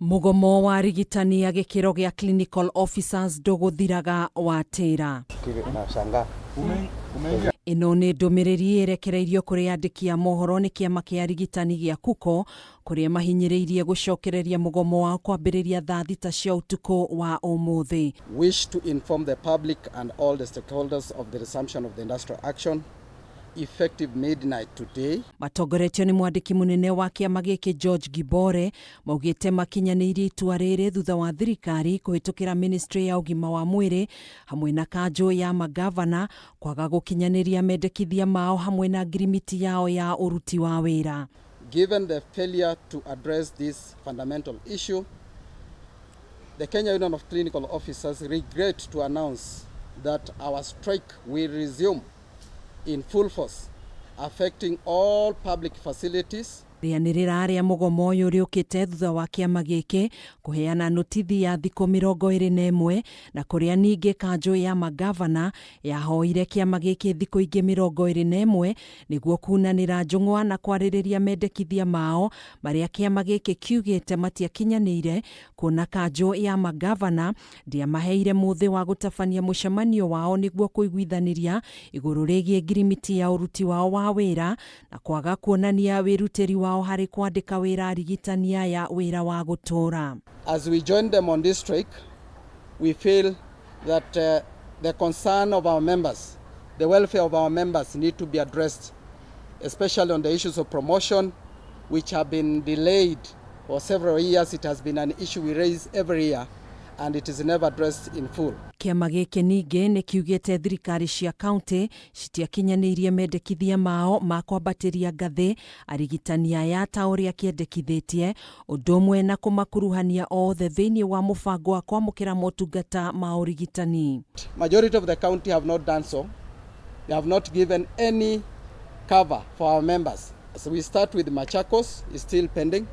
Mugomo wa arigitani ya gikiro gya clinical officers nduguthiraga wa THAA. Ino nĩ ndũmĩrĩri ĩrekereirio kũrĩ andĩki a mohoro nĩ kĩama kĩa arigitani gĩa Kuco kũrĩa mahinyĩrĩirie gũcokereria mugomo wa kwambĩrĩria thaa thita cia ũtukũ wa ũmũthĩ. Wish to inform the public and all the stakeholders of the resumption of the industrial action effective midnight today. Matongoretio nĩ mwandĩki mũnene wa kĩama gĩkĩ George Gibore maugĩte makinyanĩirie itua rĩrĩ thutha wa thirikari kũhĩtũkĩra ministry ya ũgima wa mwĩrĩ hamwe na kanjũ ya magavana kwaga gũkinyanĩria mendekithia mao hamwe na ngirimiti yao ya ũruti wa wĩra. Given the failure to address this fundamental issue, the Kenya Union of Clinical Officers regret to announce that our strike will resume in full force, affecting all public facilities. Rĩanĩrĩra rĩa mugomo ũyũ rĩũkĩte thutha wa kĩama gĩkĩ kũheana notithi ya thikũ 21 na kũrĩa ningĩ kanjũ ya magavana yahoire kĩama gĩkĩ thikũ ingĩ 21 nĩguo kunanĩra njũng'wa na kwarĩrĩria mendekithia mao marĩa kĩama gĩkĩ kiugĩte matiakinyanĩire, kuona kanjũ ya magavana ndiamaheire mũthĩ wa gũtabania mũcemanio wao nĩguo kũiguithanĩria igũrũ rĩgiĩ ngirimiti ya ũruti wao wa wĩra na kwaga kuonania wĩrutĩri wao harĩ kwandĩka wĩra arigitania ya wĩra wa gũtũũra. As we join them on this strike, we feel that the concern of our members, the welfare of our members need to be addressed, especially on the issues of promotion, which have been delayed for several years. It has been an issue we raise every year, and it is never addressed in full. Kĩama gĩkĩ ningĩ nĩ kiugĩte thirikari cia kaunti citiakinyanĩirie mendekithia mao ma kwambatĩria ngathĩ arigitani aya ta ũrĩa kĩendekithĩtie, ũndũ ũmwe na kũmakuruhania othe thĩinĩ wa mũbango wa kwamũkĩra motungata ma ũrigitani. Majority of the county have not done so. They have not given any cover for our members. So we start with Machakos, is still pending.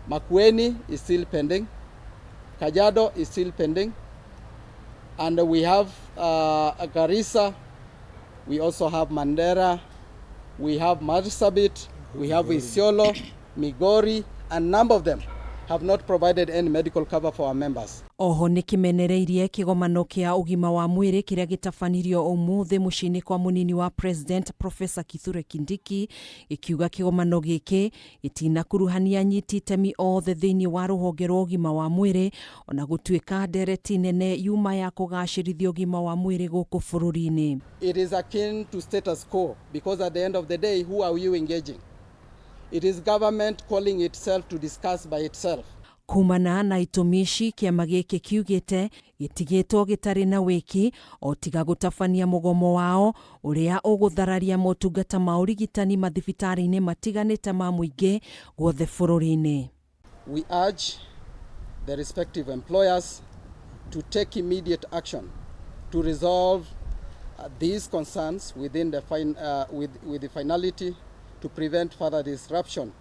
Makueni is still pending. Kajiado is still pending. And we have Garissa, we also have Mandera, we have Marsabit, we have Isiolo, Migori, and a number of them have not provided any medical cover for our members. Oho nĩ kĩmenereirie kĩgomano kĩa ũgima wa mwĩrĩ kĩrĩa gĩtabanirio ũmũthĩ mũciĩ-inĩ kwa mũnini wa president Professor Kithure Kindiki, gĩkiuga kĩgomano gĩkĩ gĩtinakuruhania anyiti itemi othe thĩinĩ wa rũhonge rwa ũgima wa mwĩrĩ ona gũtuĩka ndereti nene yuma ya kũgacĩrithia ũgima wa mwĩrĩ gũkũ bũrũri-inĩ. It is akin to status quo because at the end of the day, who are you engaging? It is government calling itself to discuss by itself. Kumana na itũmi ici kĩama gĩkĩ kiugĩte gĩtigĩtwo gĩtarĩ na wĩki o tiga gũtabania mũgomo wao ũrĩa ũgũthararia motungata ma ũrigitani mathibitarĩ-inĩ matiganĩte ma mũingĩ guothe bũrũri-inĩ. We urge the respective employers to take immediate action to resolve these concerns within the with the finality to prevent further disruption